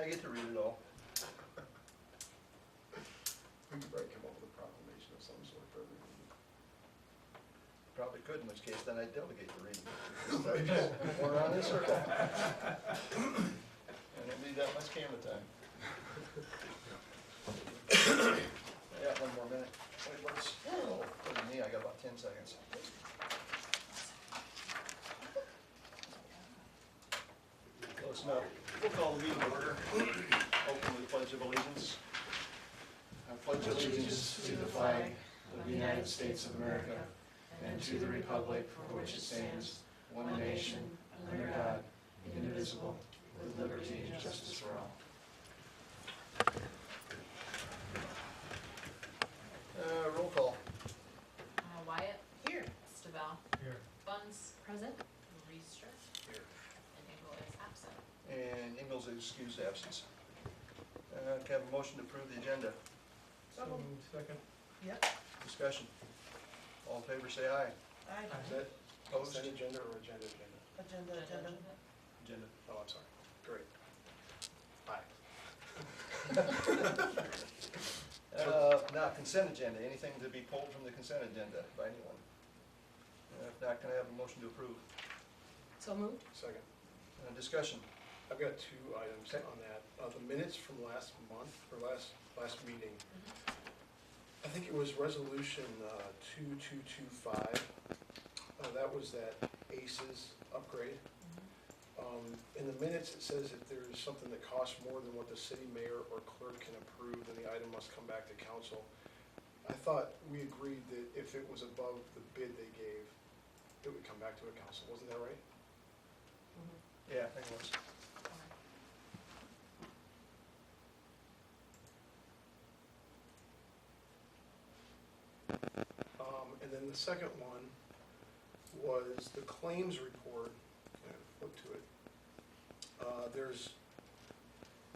I get to read it all. We could probably come up with a proclamation of some sort for every meeting. Probably could, in which case then I'd delegate the reading. More around this circle. And it'd be that much camera time. I got one more minute. Wait, what's, oh, look at me, I got about 10 seconds. Close enough. We'll call the meeting to order. Open with the Pledge of Allegiance. I pledge allegiance to the flag of the United States of America and to the republic for which it stands, one nation, under God, indivisible, with liberty and justice for all. Roll call. Wyatt. Here. Stabell. Here. Buns. Present. Reister. Here. And Engel is absent. And Ingalls excused absence. Can I have a motion to approve the agenda? So moved. Second. Yep. Discussion. All in favor say aye. Aye. Is that Opposed? consent agenda or agenda? Agenda. Agenda. Oh, I'm sorry. Great. Aye. Now, consent agenda, anything to be pulled from the consent agenda by anyone? If not, can I have a motion to approve? So moved. Second. Discussion. I've got two items Okay. on that. The minutes from last month, or last meeting. I think it was resolution 2225. That was that ACES upgrade. In the minutes, it says if there's something that costs more than what the city mayor or clerk can approve, then the item must come back to council. I thought we agreed that if it was above the bid they gave, it would come back to a council. Wasn't that right? Yeah, I think it was. And then the second one was the claims report. Flip to it. There's,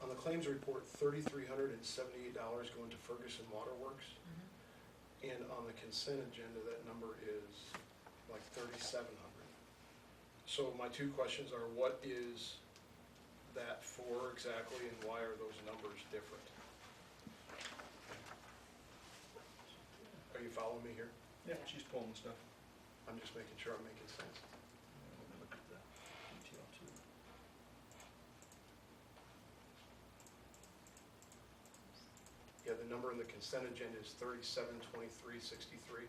on the claims report, $3,378 going to Ferguson Waterworks. And on the consent agenda, that number is like $3,700. So my two questions are, what is that for exactly, and why are those numbers different? Are you following me here? Yeah, she's pulling stuff. I'm just making sure I'm making sense. Let me look at the detail too. Yeah, the number in the consent agenda is 372363,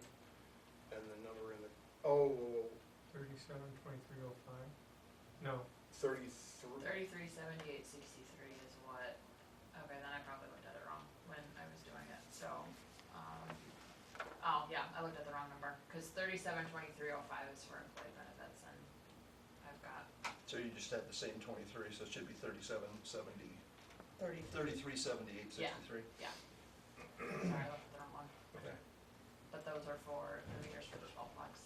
and the number in the, 372305. No. 33, 337863 is what, okay, then I probably looked at it wrong when I was doing it, so, oh, yeah, I looked at the wrong number, cause 372305 is for employee benefits, and I've got, So you just had the same 23, so it should be 3770, 337863. yeah. Sorry, I looked at the wrong one, Okay. but those are for the meters for the 12 plugs.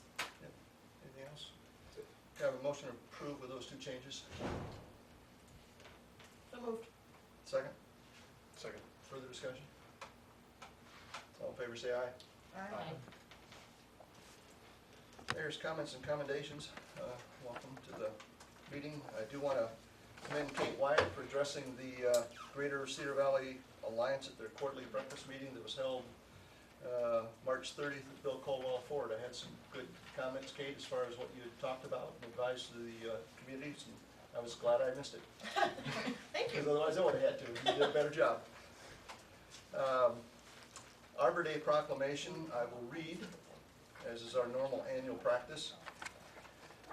Anything else? Can I have a motion to approve with those two changes? So moved. Second? second. Further discussion? All in favor say aye. Aye. There's comments and commendations. Welcome to the meeting. I do want to commend Kate Wyatt for addressing the Greater Cedar Valley Alliance at their quarterly breakfast meeting that was held March 30th at Bill Colwell Ford. I had some good comments, Kate, as far as what you had talked about and advised to the communities, and I was glad I missed it. Thank Because you. otherwise I would have had to. You did a better job. Arbor Day proclamation I will read, as is our normal annual practice.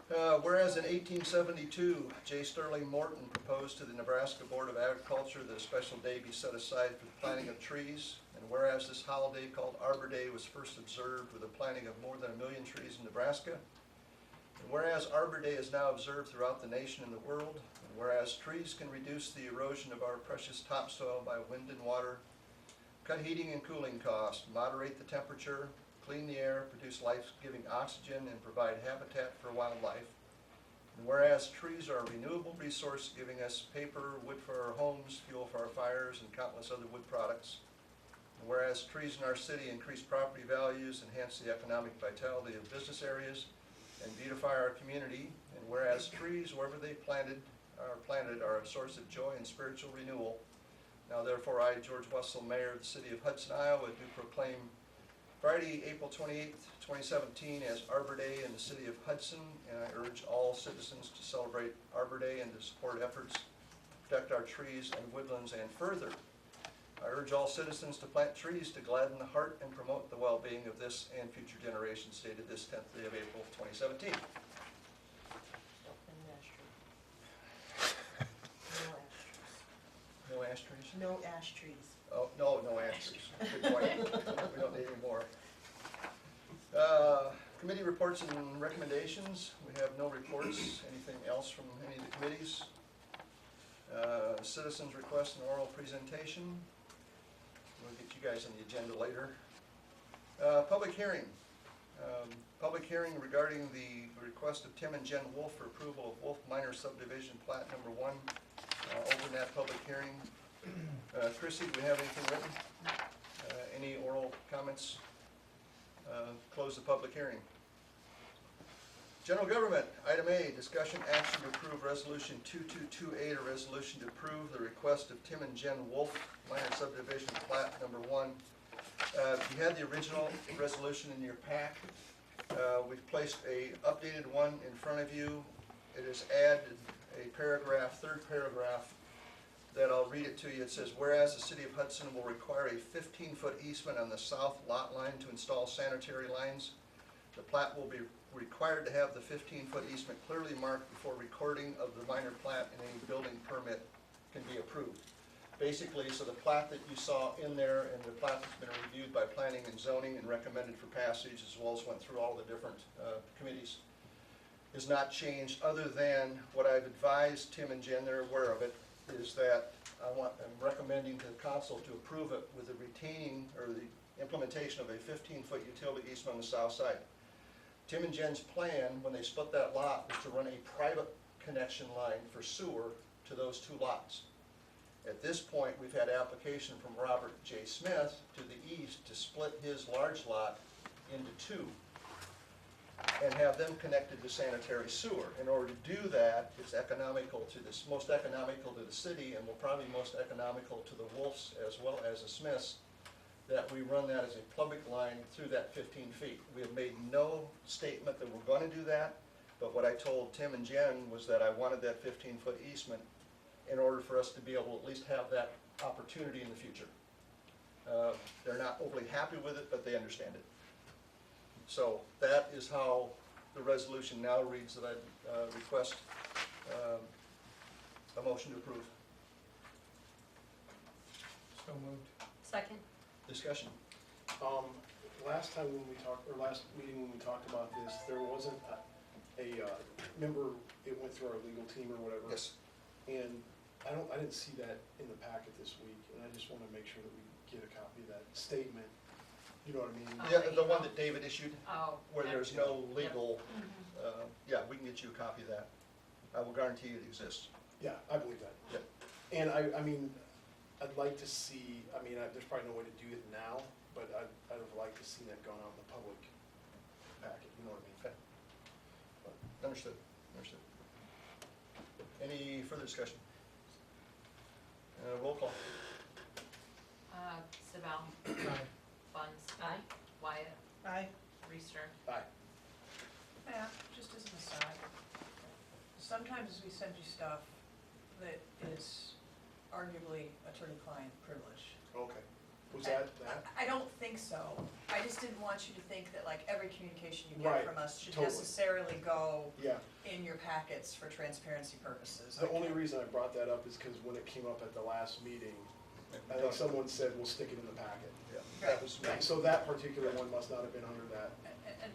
Whereas in 1872, J. Sterling Morton proposed to the Nebraska Board of Agriculture that a special day be set aside for the planting of trees, and whereas this holiday called Arbor Day was first observed with the planting of more than 1 million trees in Nebraska, and whereas Arbor Day is now observed throughout the nation and the world, and whereas trees can reduce the erosion of our precious topsoil by wind and water, cut heating and cooling costs, moderate the temperature, clean the air, produce life-giving oxygen, and provide habitat for wildlife. And whereas trees are a renewable resource giving us paper, wood for our homes, fuel for our fires, and countless other wood products. And whereas trees in our city increase property values, enhance the economic vitality of business areas, and beautify our community. And whereas trees, wherever they planted, are planted are a source of joy and spiritual renewal. Now therefore, I, George Wessel, Mayor of the City of Hudson, Iowa, do proclaim Friday, April 28th, 2017 as Arbor Day in the City of Hudson, and I urge all citizens to celebrate Arbor Day and to support efforts to protect our trees and woodlands, and further, I urge all citizens to plant trees to gladden the heart and promote the well-being of this and future generations, stated this 10th day of April 2017. No ash trees? No ash trees. Oh, no ash trees. Good point. We don't need any more. Committee reports and recommendations. We have no reports. Anything else from any of the committees? Citizens request an oral presentation. We'll get you guys on the agenda later. Public hearing. Public hearing regarding the request of Tim and Jen Wolf for approval of Wolf Minor Subdivision Plat Number 1. Open that public hearing. Chrissy, do we have anything written? Any oral comments? Close the public hearing. General government, item A, discussion action to approve resolution 2228, a resolution to approve the request of Tim and Jen Wolf, minor subdivision plat number 1. You had the original resolution in your pack. We've placed a updated one in front of you. It has added a paragraph, third paragraph, that I'll read it to you. It says, whereas the City of Hudson will require a 15-foot easement on the south lot line to install sanitary lines, the plat will be required to have the 15-foot easement clearly marked before recording of the minor plat and any building permit can be approved. Basically, so the plat that you saw in there and the plat that's been reviewed by planning and zoning and recommended for passage, as well as went through all the different committees, is not changed, other than what I've advised Tim and Jen, they're aware of it, is that I'm recommending to the council to approve it with the retaining or the implementation of a 15-foot utility easement on the south side. Tim and Jen's plan, when they split that lot, was to run a private connection line for sewer to those two lots. At this point, we've had application from Robert J. Smith to the east to split his large lot into two and have them connected to sanitary sewer. In order to do that, it's economical to this, most economical to the city, and will probably be most economical to the Wolves as well as the Smiths, that we run that as a public line through that 15 feet. We have made no statement that we're going to do that, but what I told Tim and Jen was that I wanted that 15-foot easement in order for us to be able to at least have that opportunity in the future. They're not overly happy with it, but they understand it. So that is how the resolution now reads, that I request a motion to approve. So moved. Second. Discussion. Last time when we talked, or last meeting when we talked about this, there wasn't remember it went through our legal team or whatever? Yes. And I didn't see that in the packet this week, and I just want to make sure that we get a copy of that statement. You know what I mean? Oh. Yeah, the one that David issued, Oh. where there's no legal, Mhm. yeah, we can get you a copy of that. I will guarantee you it exists. Yeah, I believe that. Yep. And I mean, I'd like to see, I mean, there's probably no way to do it now, but I'd have liked to see that gone out in the public packet, you know what I mean? Okay. Understood, understood. Any further discussion? Roll call. Sibel. Aye. Buns. Aye. Wyatt. Aye. Reister. Aye. Yeah, just as an aside, sometimes we send you stuff that is arguably attorney-client privilege. Okay. Was that? I don't think so. I just didn't want you to think that like every communication you Right, get from us should totally. necessarily go Yeah. in your packets for transparency purposes. The only reason I brought that up is because when it came up at the last meeting, I think someone said, we'll stick it in the packet. Yeah, Right. that was me. So that particular one must not have been under that. And,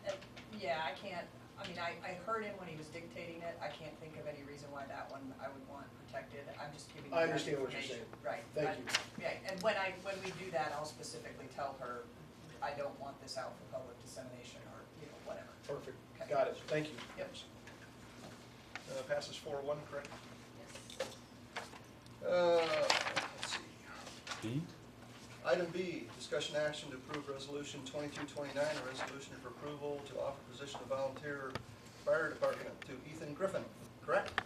yeah, I can't, I mean, I heard him when he was dictating it. I can't think of any reason why that one I would want protected. I'm just giving you I that understand what you're information. saying. Right. Thank I- you. Yeah, and when we do that, I'll specifically tell her, I don't want this out for public dissemination or, you know, whatever. Perfect. Okay. Got it. Thank you. Yep. Passes 4-1, correct? Yes. Let's see. B? Item B, discussion action to approve resolution 2229, a resolution for approval to offer position of volunteer fire department to Ethan Griffin, correct?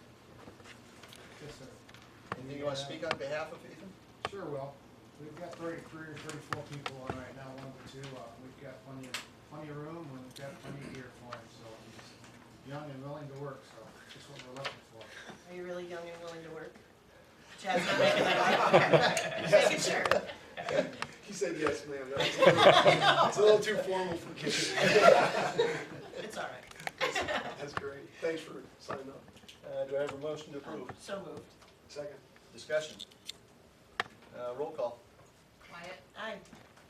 Anything you want to speak on behalf of Ethan? Sure will. We've got 33 or 34 people on right now, 1 to 2. We've got plenty of room, and we've got plenty of gear for him, so he's young and willing to work, so just what we're looking for. Are you really young and willing to work? Chad's not making that eye. Making sure. He said yes, ma'am. It's a little too formal for kids. It's all right. That's great. Thanks for signing up. Do I have a motion to approve? So moved. Second. Discussion. Roll call. Wyatt, Aye.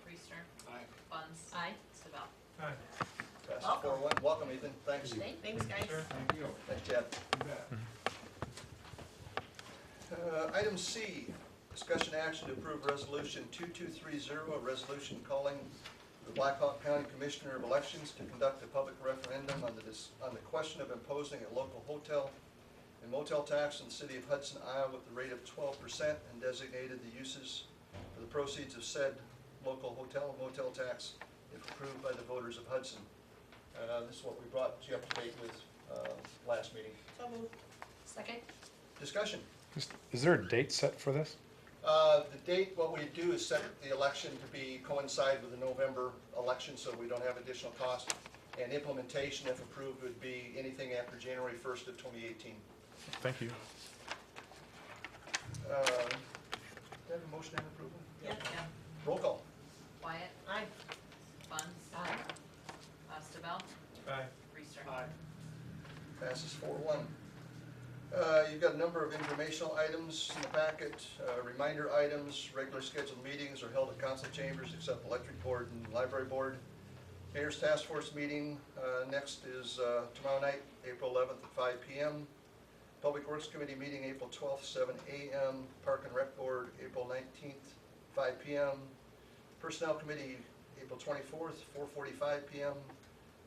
Reister, Aye. Buns. Aye. Stabell. Aye. Passes Welcome. 4-1. Welcome, Ethan. Thanks. Thanks, guys. Sure. Thank you. Thanks, Chad. You bet. Item C, discussion action to approve resolution 2230, a resolution calling the Blackhawk County Commissioner of Elections to conduct a public referendum on the question of imposing a local hotel and motel tax in the city of Hudson, Iowa, with the rate of 12%, and designated the uses for the proceeds of said local hotel and motel tax if approved by the voters of Hudson. This is what we brought you up to date with last meeting. So moved. Second. Discussion. Is there a date set for this? The date, what we do is set the election to be coincide with the November election, so we don't have additional cost. And implementation, if approved, would be anything after January 1st of 2018. Thank you. Do I have a motion and approval? Yeah. Yeah. Roll call. Wyatt, Aye. Buns. Aye. Stabell. Aye. Reister. Aye. Passes 4-1. You've got a number of informational items in the packet, reminder items, regular scheduled meetings are held at council chambers except electric board and library board. Mayor's Task Force meeting, next is tomorrow night, April 11th at 5 p.m. Public Works Committee meeting, April 12th, 7 a.m. Park and Rec Board, April 19th, 5 p.m. Personnel Committee, April 24th, 4:45 p.m.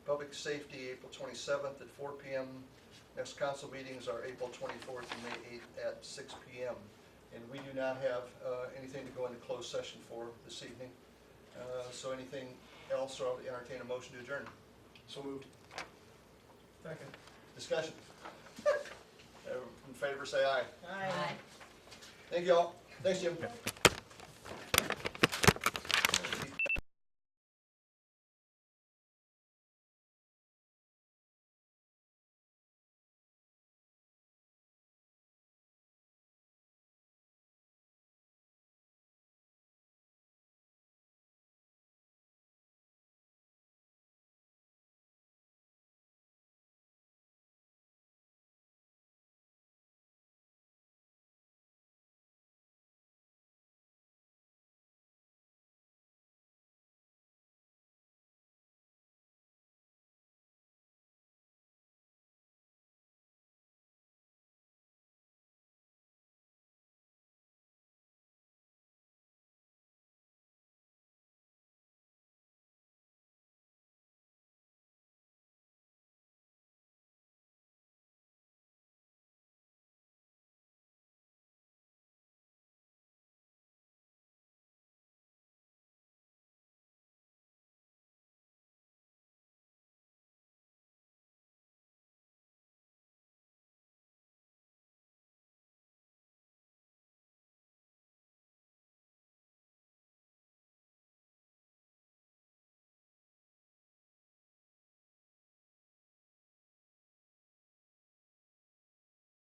Public Safety, April 27th at 4 p.m. Next council meetings are April 24th and May 8th at 6 p.m. And we do not have anything to go into closed session for this evening. So anything else, or I'll entertain a motion to adjourn. So moved. Second. Discussion. In favor, say aye. Aye. Thank you all. Thanks, Jim.